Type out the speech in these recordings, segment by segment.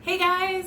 Hey guys!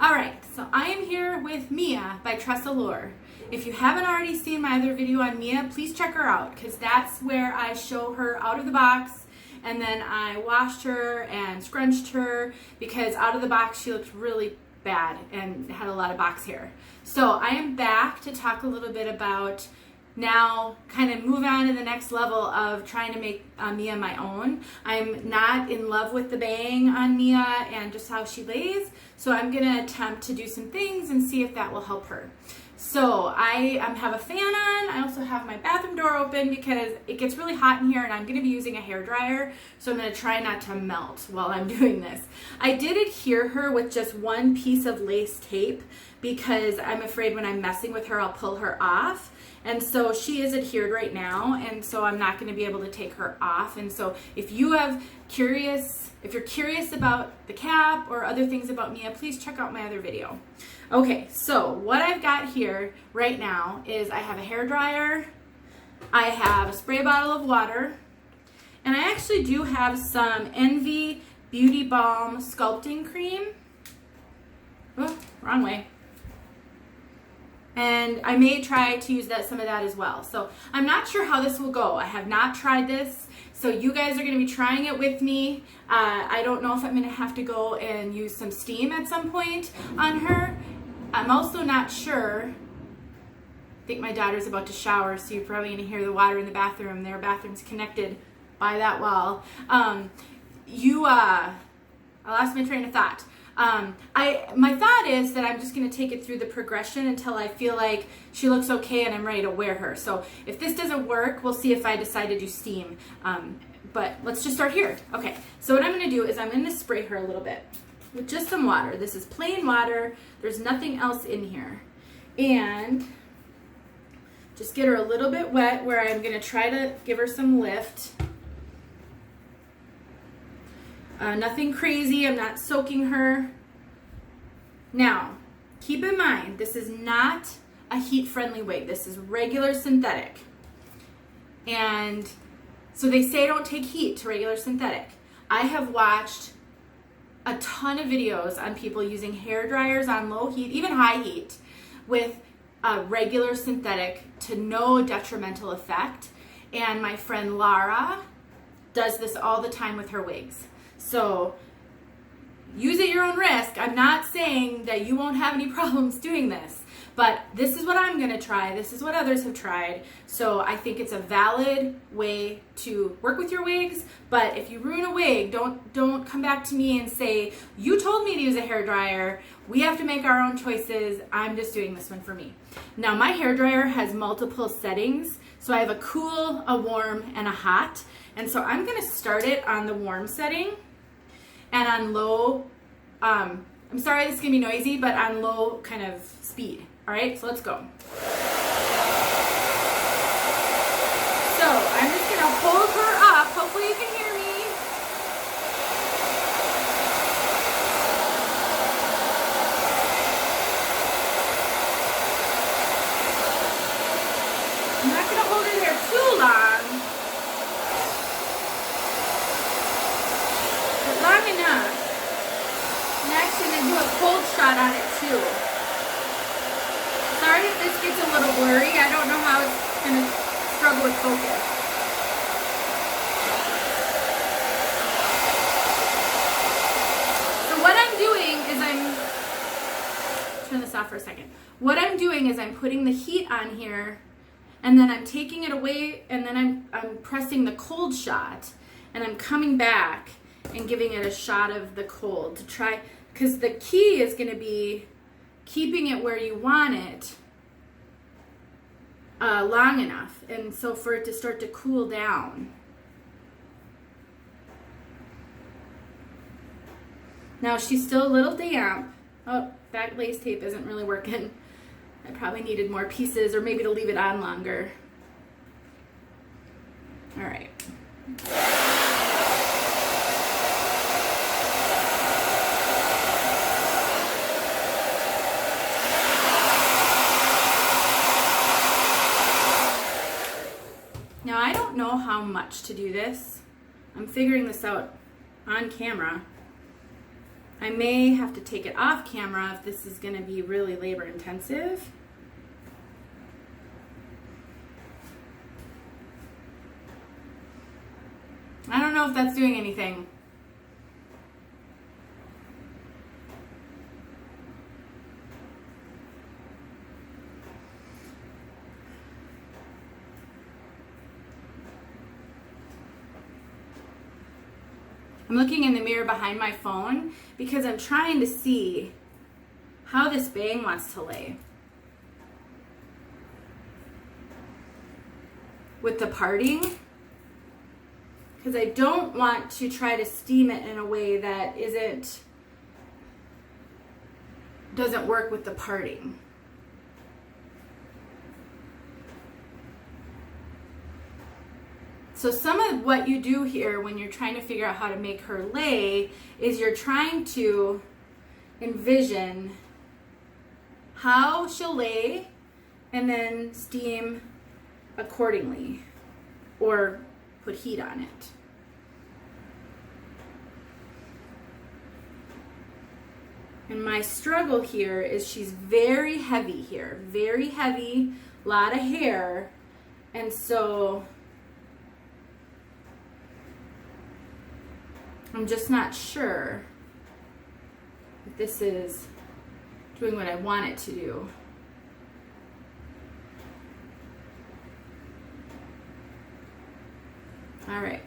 Alright, so I am here with Mia by Tressallure. If you haven't already seen my other video on Mia, please check her out because that's where I show her out of the box and then I washed her and scrunched her because out of the box she looked really bad and had a lot of box hair. So I am back to talk a little bit about now kind of move on to the next level of trying to make Mia my own. I'm not in love with the bang on Mia and just how she lays, so I'm gonna attempt to do some things and see if that will help her. So I have a fan on. I also have my bathroom door open because it gets really hot in here and I'm gonna be using a hairdryer, so I'm gonna try not to melt while I'm doing this. I did adhere her with just one piece of lace tape because I'm afraid when I'm messing with her I'll pull her off. And so she is adhered right now, and so I'm not going to be able to take her off. And so if you're curious about the cap or other things about Mia, please check out my other video. Okay, so what I've got here right now is I have a hairdryer, I have a spray bottle of water, and I actually do have some Envy Beauty Balm Sculpting Cream. Oh, wrong way. And I may try to use some of that as well. So I'm not sure how this will go. I have not tried this, so you guys are going to be trying it with me. I don't know if I'm going to have to go and use some steam at some point on her. I'm also not sure. I think my daughter's about to shower, so you're probably going to hear the water in the bathroom. Their bathroom's connected by that wall. I lost my train of thought. My thought is that I'm just going to take it through the progression until I feel like she looks okay and I'm ready to wear her. So if this doesn't work, we'll see if I decide to do steam. But let's just start here. Okay, so what I'm going to do is I'm going to spray her a little bit with just some water. This is plain water. There's nothing else in here. And just get her a little bit wet where I'm going to try to give her some lift. Nothing crazy, I'm not soaking her. Now, keep in mind, this is not a heat-friendly wig. This is regular synthetic. And so they say don't take heat to regular synthetic. I have watched a ton of videos on people using hair dryers on low heat, even high heat, with regular synthetic to no detrimental effect. And my friend Lara does this all the time with her wigs. So use at your own risk. I'm not saying that you won't have any problems doing this, but this is what I'm going to try. This is what others have tried. So I think it's a valid way to work with your wigs, but if you ruin a wig, don't come back to me and say, you told me to use a hairdryer. We have to make our own choices. I'm just doing this one for me. Now my hairdryer has multiple settings. So I have a cool, a warm, and a hot. And so I'm going to start it on the warm setting. And on low, I'm sorry this is going to be noisy, but on low kind of speed. All right, so let's go. So I'm just going to hold her up. Hopefully you can hear me. I'm not going to hold her there too long. Long enough. And actually I'm going to do a cold shot on it too. Sorry if this gets a little blurry. I don't know how it's going to struggle with focus. So what I'm doing is turn this off for a second. What I'm doing is I'm putting the heat on here and then I'm taking it away and then I'm pressing the cold shot and I'm coming back and giving it a shot of the cold to try, because the key is going to be keeping it where you want it long enough, and so for it to start to cool down. Now she's still a little damp. Oh, that lace tape isn't really working. I probably needed more pieces or maybe to leave it on longer. All right. Now I don't know how much to do this. I'm figuring this out on camera. I may have to take it off camera if this is going to be really labor intensive. I don't know if that's doing anything. I'm looking in the mirror behind my phone because I'm trying to see how this bang wants to lay. With the parting, because I don't want to try to steam it in a way that doesn't work with the parting. So some of what you do here when you're trying to figure out how to make her lay is you're trying to envision how she'll lay and then steam accordingly or put heat on it. And my struggle here is she's very heavy here, very heavy, a lot of hair, and so I'm just not sure if this is doing what I want it to do. All right.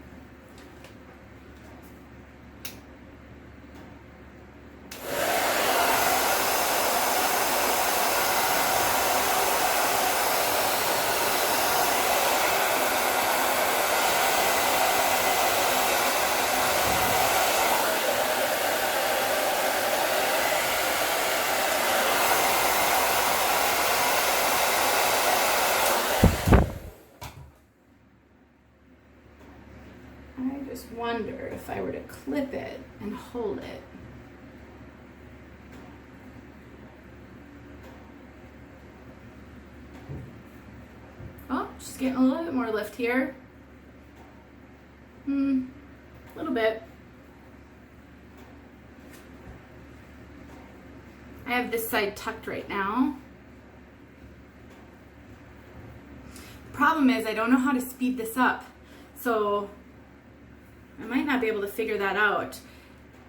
Wonder if I were to clip it and hold it. Oh, she's getting a little bit more lift here. A little bit. I have this side tucked right now. The problem is I don't know how to speed this up. So I might not be able to figure that out,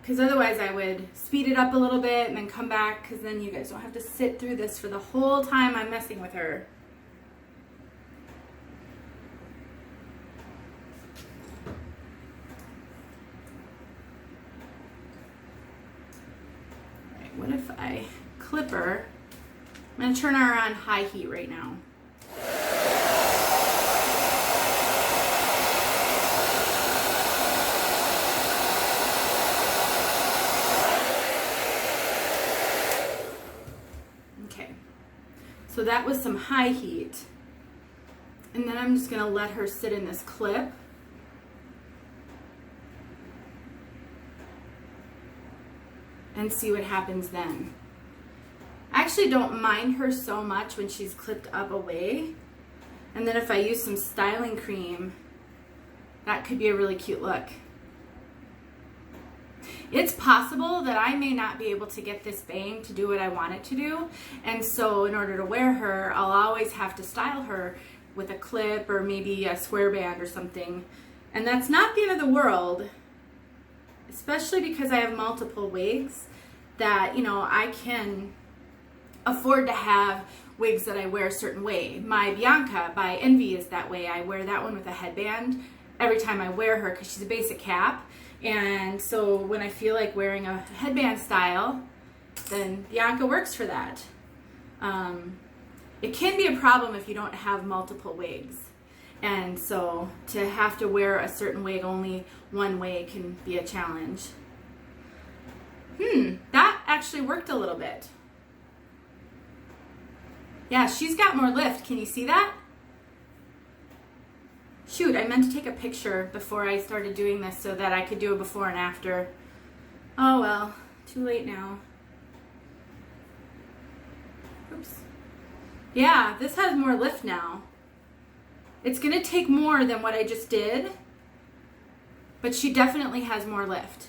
because otherwise I would speed it up a little bit and then come back, because then you guys don't have to sit through this for the whole time I'm messing with her. All right, what if I clip her? I'm going to turn her on high heat right now. So that was some high heat. And then I'm just gonna let her sit in this clip. And see what happens then. I actually don't mind her so much when she's clipped up away. And then if I use some styling cream, that could be a really cute look. It's possible that I may not be able to get this bang to do what I want it to do, and so in order to wear her, I'll always have to style her with a clip or maybe a square band or something. And that's not the end of the world, especially because I have multiple wigs that, you know, I can afford to have wigs that I wear a certain way. My Bianca by Envy is that way. I wear that one with a headband every time I wear her because she's a basic cap. And so when I feel like wearing a headband style, then Bianca works for that. It can be a problem if you don't have multiple wigs. And so to have to wear a certain wig only one way can be a challenge. That actually worked a little bit. Yeah, she's got more lift. Can you see that? Shoot, I meant to take a picture before I started doing this so that I could do a before and after. Oh well, too late now. Oops. Yeah, this has more lift now. It's gonna take more than what I just did, but she definitely has more lift.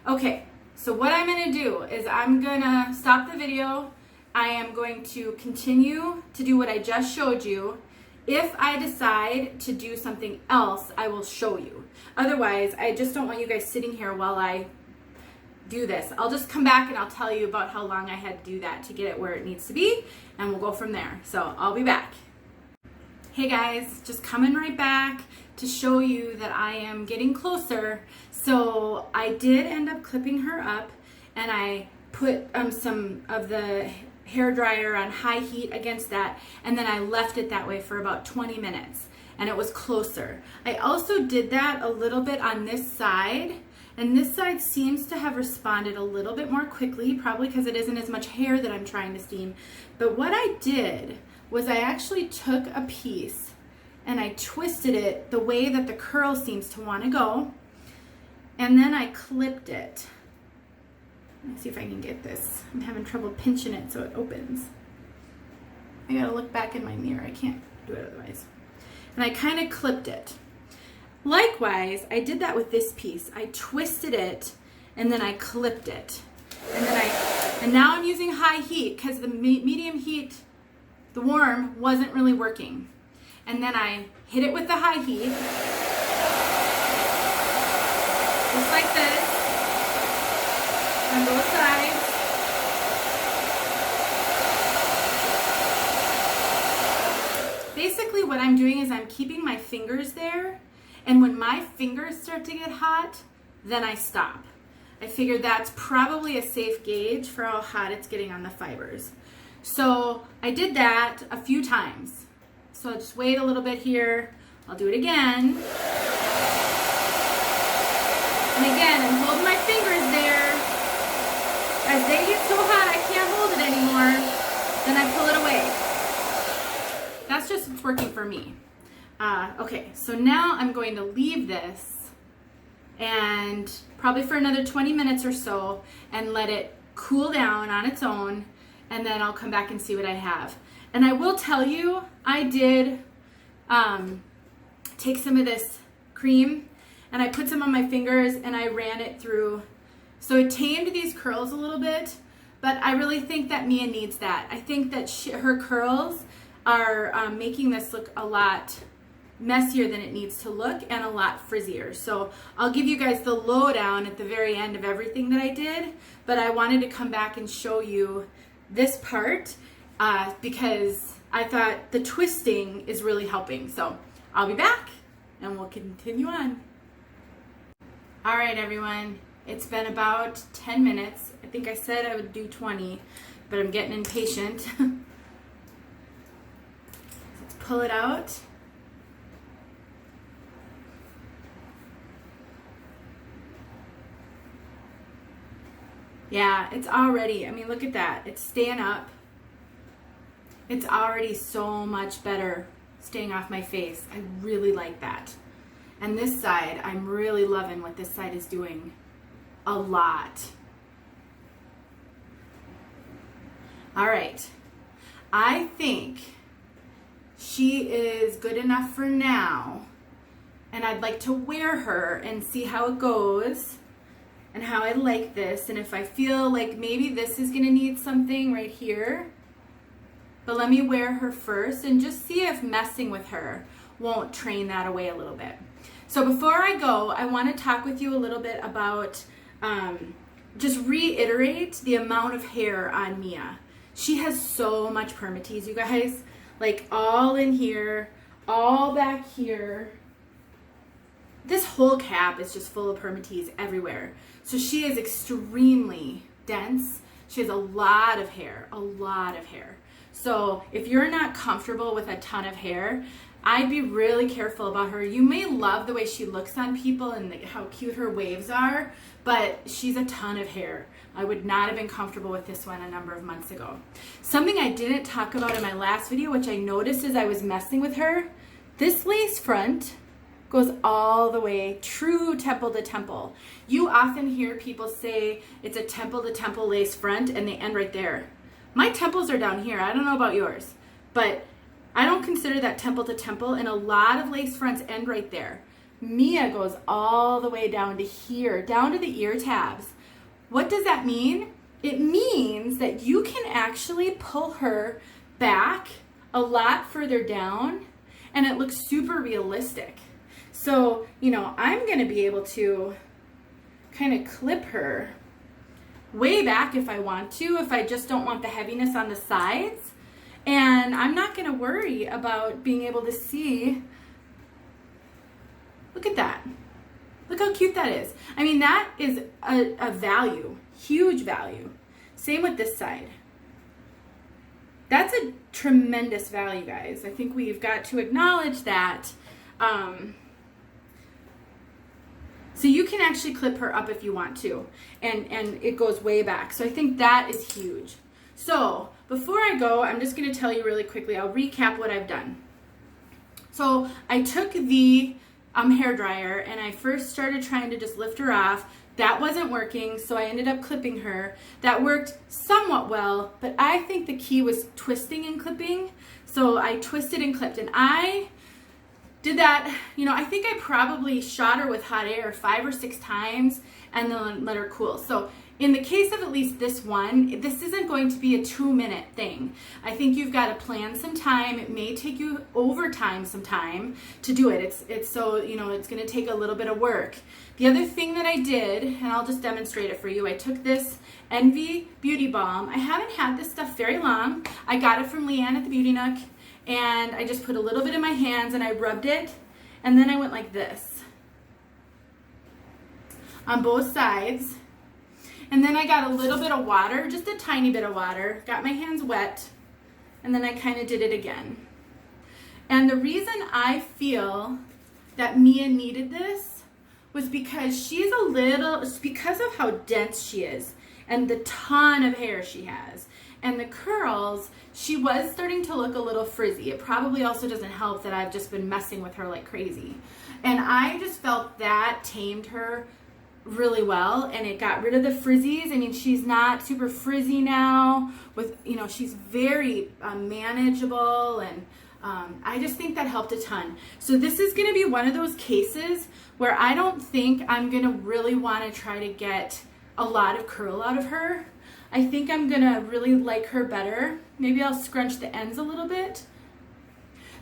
Okay, So what I'm gonna do is I'm gonna stop the video. I am going to continue to do what I just showed you. If I decide to do something else, I will show you. Otherwise, I just don't want you guys sitting here while I do this. I'll just come back and I'll tell you about how long I had to do that to get it where it needs to be, and we'll go from there. So I'll be back. Hey guys, just coming right back to show you that I am getting closer. So I did end up clipping her up, and I put some of the hair dryer on high heat against that, and then I left it that way for about 20 minutes, and it was closer. I also did that a little bit on this side, and this side seems to have responded a little bit more quickly, probably because it isn't as much hair that I'm trying to steam. But what I did was I actually took a piece and I twisted it the way that the curl seems to want to go, and then I clipped it. Let me see if I can get this. I'm having trouble pinching it so it opens. I gotta look back in my mirror. I can't do it otherwise. And I kind of clipped it. Likewise, I did that with this piece. I twisted it and then I clipped it. And now I'm using high heat because the medium heat, the warm, wasn't really working. And then I hit it with the high heat, just like this, on both sides. Basically what I'm doing is I'm keeping my fingers there, and when my fingers start to get hot, then I stop. I figured that's probably a safe gauge for how hot it's getting on the fibers. So I did that a few times. So I'll just wait a little bit here. I'll do it again. And again, I'm holding my fingers there. As they get so hot I can't hold it anymore, then I pull it away. That's just what's working for me. Okay, so now I'm going to leave this and probably for another 20 minutes or so and let it cool down on its own, and then I'll come back and see what I have. And I will tell you, I did take some of this cream and I put some on my fingers and I ran it through. So it tamed these curls a little bit, but I really think that Mia needs that. I think that her curls are making this look a lot messier than it needs to look and a lot frizzier. So I'll give you guys the lowdown at the very end of everything that I did, but I wanted to come back and show you this part because I thought the twisting is really helping. So I'll be back and we'll continue on. All right, everyone, it's been about 10 minutes. I think I said I would do 20, but I'm getting impatient. Let's pull it out. Yeah, it's already, I mean, look at that. It's staying up. It's already so much better staying off my face. I really like that. And this side, I'm really loving what this side is doing a lot. All right. I think she is good enough for now. And I'd like to wear her and see how it goes and how I like this. And if I feel like maybe this is gonna need something right here, but let me wear her first and just see if messing with her won't train that away a little bit. So before I go, I want to talk with you a little bit about, just reiterate the amount of hair on Mia. She has so much permatease, you guys, like all in here, all back here. This whole cap is just full of permatease everywhere. So she is extremely dense. She has a lot of hair, a lot of hair. So if you're not comfortable with a ton of hair, I'd be really careful about her. You may love the way she looks on people and how cute her waves are, but she's a ton of hair. I would not have been comfortable with this one a number of months ago. Something I didn't talk about in my last video, which I noticed as I was messing with her, this lace front goes all the way true temple to temple. You often hear people say it's a temple to temple lace front and they end right there. My temples are down here. I don't know about yours, but I don't consider that temple to temple, and a lot of lace fronts end right there. Mia goes all the way down to here, down to the ear tabs. what does that mean? It means that you can actually pull her back a lot further down and it looks super realistic. So, you know, I'm gonna be able to kind of clip her way back if I want to, if I just don't want the heaviness on the sides. And I'm not gonna worry about being able to see. Look at that. Look how cute that is. I mean, that is a value, huge value. Same with this side. That's a tremendous value, guys. I think we've got to acknowledge that. So you can actually clip her up if you want to, and it goes way back. So I think that is huge. So before I go, I'm just gonna tell you really quickly, I'll recap what I've done. So I took the hair dryer and I first started trying to just lift her off. That wasn't working, so I ended up clipping her. That worked somewhat well, but I think the key was twisting and clipping. So I twisted and clipped, and I did that, you know, I think I probably shot her with hot air 5 or 6 times and then let her cool. So in the case of at least this one, this isn't going to be a 2-minute thing. I think you've got to plan some time. It may take you overtime some time to do it. It's so, you know, it's going to take a little bit of work. The other thing that I did, and I'll just demonstrate it for you, I took this Envy Beauty Balm. I haven't had this stuff very long. I got it from Leanne at the Beauty Nook, and I just put a little bit in my hands and I rubbed it, and then I went like this on both sides. And then I got a little bit of water, just a tiny bit of water, got my hands wet, and then I kind of did it again. And the reason I feel that Mia needed this was because because of how dense she is and the ton of hair she has. And the curls, she was starting to look a little frizzy. It probably also doesn't help that I've just been messing with her like crazy. And I just felt that tamed her really well, and it got rid of the frizzies. I mean, she's not super frizzy now, with, you know, she's very manageable, and I just think that helped a ton. So this is going to be one of those cases where I don't think I'm going to really want to try to get a lot of curl out of her. I think I'm going to really like her better. Maybe I'll scrunch the ends a little bit,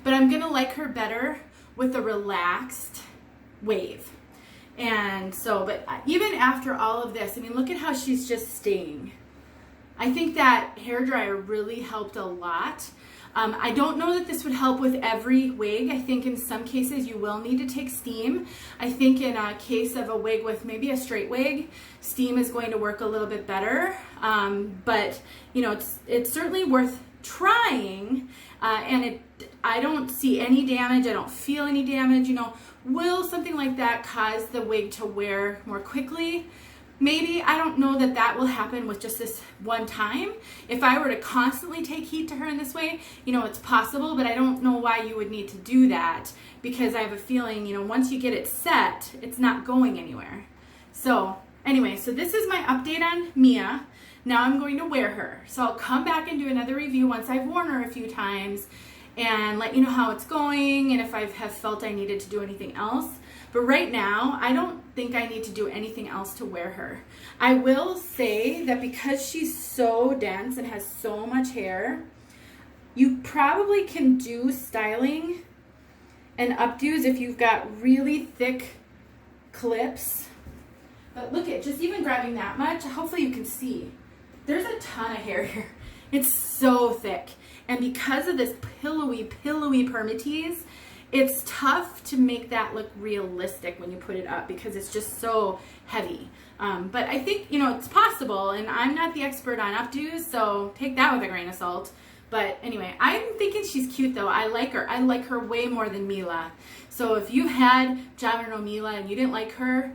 but I'm going to like her better with a relaxed wave. And so, but even after all of this, I mean, look at how she's just staying. I think that hairdryer really helped a lot. I don't know that this would help with every wig. I think in some cases you will need to take steam. I think in a case of a wig with maybe a straight wig, steam is going to work a little bit better. But you know, it's certainly worth trying. And I don't see any damage. I don't feel any damage. You know, will something like that cause the wig to wear more quickly? Maybe. I don't know that that will happen with just this one time. If I were to constantly take heat to her in this way, you know, it's possible, but I don't know why you would need to do that, because I have a feeling, you know, once you get it set, it's not going anywhere. So anyway, so this is my update on Mia. Now I'm going to wear her. So I'll come back and do another review once I've worn her a few times and let you know how it's going and if I have felt I needed to do anything else. But right now, I don't think I need to do anything else to wear her. I will say that because she's so dense and has so much hair, you probably can do styling and updos if you've got really thick clips. But look at, just even grabbing that much, hopefully you can see. There's a ton of hair here. It's so thick. And because of this pillowy permatease, it's tough to make that look realistic when you put it up because it's just so heavy. But I think, you know, it's possible, and I'm not the expert on updos, so take that with a grain of salt. But anyway, I'm thinking she's cute though. I like her. I like her way more than Mila. So if you had John or no Mila and you didn't like her,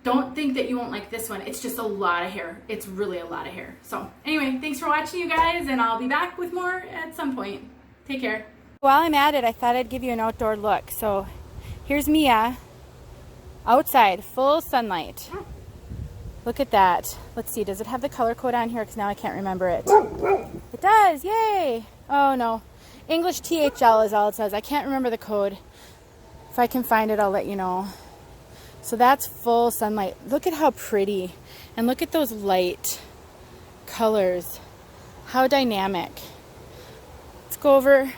don't think that you won't like this one. It's just a lot of hair. It's really a lot of hair. So anyway, thanks for watching, you guys, and I'll be back with more at some point. Take care. While I'm at it, I thought I'd give you an outdoor look. So here's Mia outside, full sunlight. Look at that. Let's see, does it have the color code on here? Because now I can't remember it. It does, yay. Oh no, English THL is all it says. I can't remember the code. If I can find it, I'll let you know. So that's full sunlight. Look at how pretty. And look at those light colors. How dynamic. Let's go over.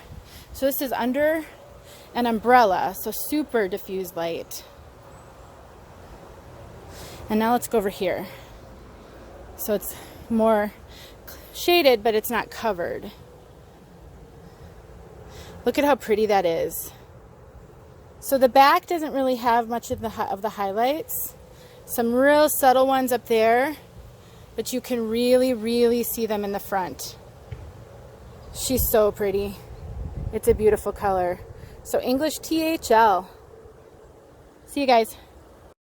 So this is under an umbrella, so super diffused light. And now let's go over here. So it's more shaded, but it's not covered. Look at how pretty that is. So the back doesn't really have much of the highlights. Some real subtle ones up there, but you can really, really see them in the front. She's so pretty. It's a beautiful color. So English THL. See you guys.